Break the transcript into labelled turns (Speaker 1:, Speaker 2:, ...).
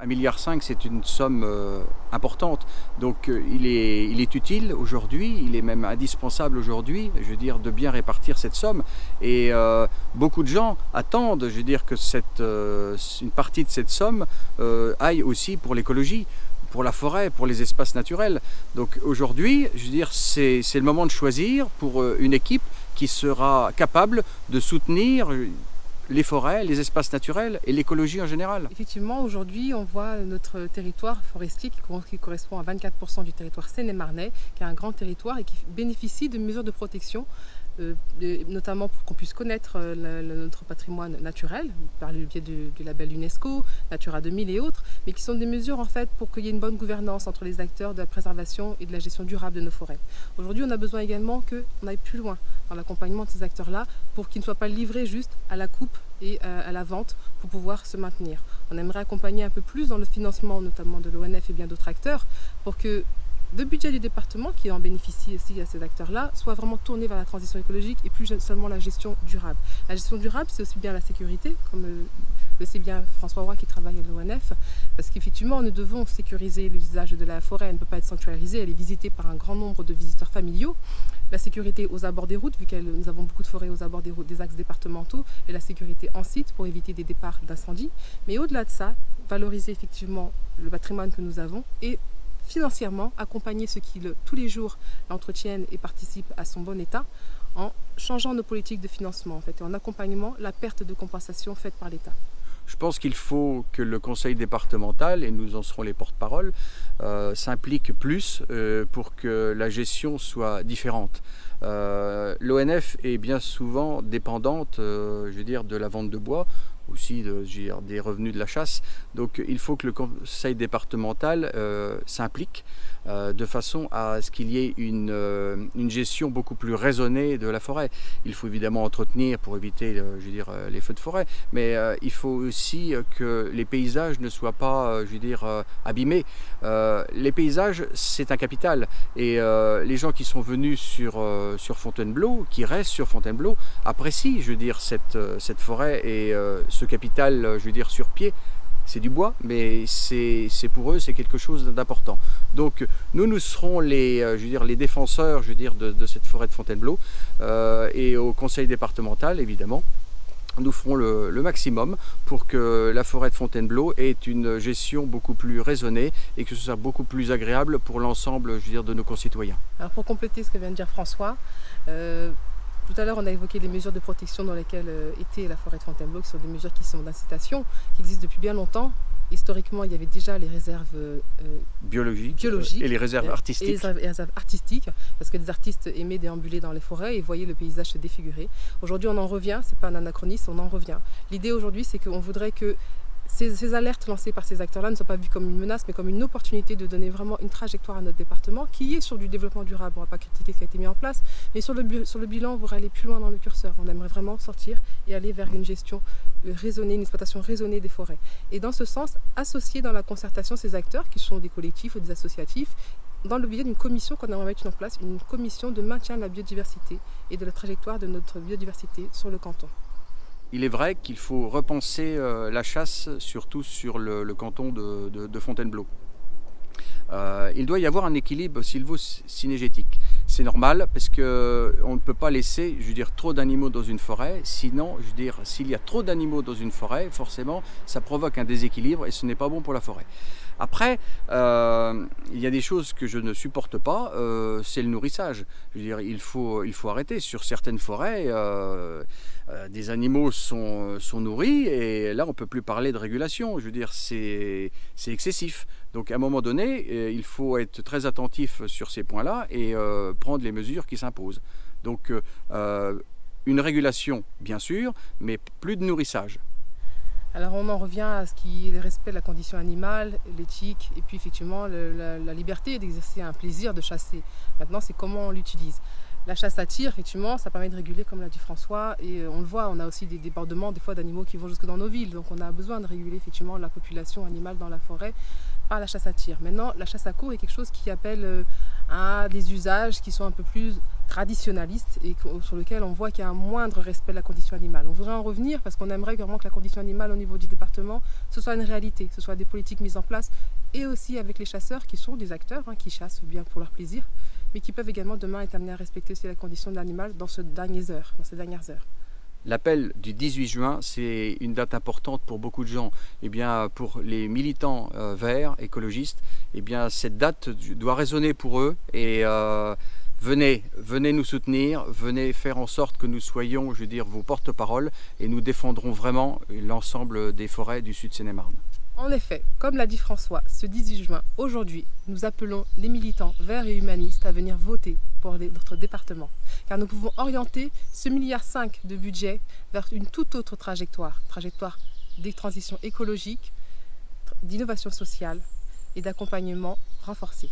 Speaker 1: 1,5 milliard, c'est une somme importante. Donc il est utile aujourd'hui, il est même indispensable aujourd'hui, je veux dire, de bien répartir cette somme. Et beaucoup de gens attendent, je veux dire, que une partie de cette somme aille aussi pour l'écologie, pour la forêt, pour les espaces naturels. Donc aujourd'hui, je veux dire, c'est le moment de choisir pour une équipe qui sera capable de soutenir les forêts, les espaces naturels et l'écologie en général.
Speaker 2: Effectivement, aujourd'hui, on voit notre territoire forestier qui correspond à 24% du territoire seine-et-marnais, qui est un grand territoire et qui bénéficie de mesures de protection, notamment pour qu'on puisse connaître notre patrimoine naturel, par le biais du label UNESCO, Natura 2000 et autres, mais qui sont des mesures en fait pour qu'il y ait une bonne gouvernance entre les acteurs de la préservation et de la gestion durable de nos forêts. Aujourd'hui, on a besoin également qu'on aille plus loin dans l'accompagnement de ces acteurs-là pour qu'ils ne soient pas livrés juste à la coupe et à la vente pour pouvoir se maintenir. On aimerait accompagner un peu plus dans le financement, notamment de l'ONF et bien d'autres acteurs, pour que le budget du département, qui en bénéficie aussi à ces acteurs-là, soit vraiment tourné vers la transition écologique et plus seulement la gestion durable. La gestion durable, c'est aussi bien la sécurité, comme le sait bien François Roy qui travaille à l'ONF, parce qu'effectivement, nous devons sécuriser l'usage de la forêt, elle ne peut pas être sanctuarisée, elle est visitée par un grand nombre de visiteurs familiaux. La sécurité aux abords des routes, vu que nous avons beaucoup de forêts aux abords des routes, des axes départementaux, et la sécurité en site pour éviter des départs d'incendie. Mais au-delà de ça, valoriser effectivement le patrimoine que nous avons et financièrement accompagner ceux qui tous les jours l'entretiennent et participent à son bon état en changeant nos politiques de financement en fait, et en accompagnement la perte de compensation faite par l'État.
Speaker 1: Je pense qu'il faut que le conseil départemental, et nous en serons les porte-parole, s'implique plus pour que la gestion soit différente. L'ONF est bien souvent dépendante, je veux dire, de la vente de bois, aussi des revenus de la chasse. Donc il faut que le conseil départemental s'implique de façon à ce qu'il y ait une gestion beaucoup plus raisonnée de la forêt. Il faut évidemment entretenir pour éviter je veux dire, les feux de forêt, mais il faut aussi que les paysages ne soient pas je veux dire, abîmés. Les paysages, c'est un capital, et les gens qui sont venus sur Fontainebleau, qui restent sur Fontainebleau, apprécient je veux dire, cette forêt et ce capital je veux dire, sur pied. C'est du bois, mais c'est pour eux, c'est quelque chose d'important. Donc nous serons je veux dire, les défenseurs je veux dire, de cette forêt de Fontainebleau, et au conseil départemental, évidemment, nous ferons le maximum pour que la forêt de Fontainebleau ait une gestion beaucoup plus raisonnée et que ce soit beaucoup plus agréable pour l'ensemble je veux dire, de nos concitoyens.
Speaker 2: Alors pour compléter ce que vient de dire François, tout à l'heure, on a évoqué les mesures de protection dans lesquelles était la forêt de Fontainebleau, qui sont des mesures qui sont d'incitation, qui existent depuis bien longtemps. Historiquement, il y avait déjà les réserves biologiques
Speaker 1: et les réserves artistiques.
Speaker 2: Et les réserves artistiques, parce que les artistes aimaient déambuler dans les forêts et voyaient le paysage se défigurer. Aujourd'hui, on en revient, c'est pas un anachronisme, on en revient. L'idée aujourd'hui, c'est qu'on voudrait que ces alertes lancées par ces acteurs-là ne soient pas vues comme une menace, mais comme une opportunité de donner vraiment une trajectoire à notre département, qui est sur du développement durable. On ne va pas critiquer ce qui a été mis en place, mais sur le bilan, on voudrait aller plus loin dans le curseur. On aimerait vraiment sortir et aller vers une gestion raisonnée, une exploitation raisonnée des forêts. Et dans ce sens, associer dans la concertation ces acteurs, qui sont des collectifs ou des associatifs, dans le biais d'une commission qu'on aimerait mettre en place, une commission de maintien de la biodiversité et de la trajectoire de notre biodiversité sur le canton.
Speaker 1: Il est vrai qu'il faut repenser la chasse, surtout sur le canton de Fontainebleau. Il doit y avoir un équilibre sylvo-cynégétique. C'est normal parce qu'on ne peut pas laisser, je veux dire, trop d'animaux dans une forêt. Sinon, je veux dire, s'il y a trop d'animaux dans une forêt, forcément, ça provoque un déséquilibre et ce n'est pas bon pour la forêt. Après, il y a des choses que je ne supporte pas, c'est le nourrissage. Je veux dire, il faut arrêter. Sur certaines forêts, des animaux sont nourris et là, on ne peut plus parler de régulation. Je veux dire, c'est excessif. Donc, à un moment donné, il faut être très attentif sur ces points-là et prendre les mesures qui s'imposent. Donc, une régulation, bien sûr, mais plus de nourrissage.
Speaker 2: Alors on en revient à ce qui est le respect de la condition animale, l'éthique et puis effectivement la liberté d'exercer un plaisir de chasser. Maintenant c'est comment on l'utilise. La chasse à tir, effectivement, ça permet de réguler comme l'a dit François, et on le voit, on a aussi des débordements des fois d'animaux qui vont jusque dans nos villes, donc on a besoin de réguler effectivement la population animale dans la forêt par la chasse à tir. Maintenant, la chasse à courre est quelque chose qui appelle à des usages qui sont un peu plus traditionnaliste et sur lequel on voit qu'il y a un moindre respect de la condition animale. On voudrait en revenir parce qu'on aimerait vraiment que la condition animale au niveau du département, ce soit une réalité, ce soit des politiques mises en place et aussi avec les chasseurs qui sont des acteurs, qui chassent bien pour leur plaisir, mais qui peuvent également demain être amenés à respecter aussi la condition de l'animal dans ces dernières heures.
Speaker 1: L'appel du 18 juin, c'est une date importante pour beaucoup de gens. Eh bien, pour les militants verts, écologistes, eh bien, cette date doit résonner pour eux et venez nous soutenir, venez faire en sorte que nous soyons, je veux dire, vos porte-parole et nous défendrons vraiment l'ensemble des forêts du Sud Seine-et-Marne.
Speaker 2: En effet, comme l'a dit François, ce 18 juin, aujourd'hui, nous appelons les militants verts et humanistes à venir voter pour notre département. Car nous pouvons orienter ce 1,5 milliard de budget vers une toute autre trajectoire des transitions écologiques, d'innovation sociale et d'accompagnement renforcé.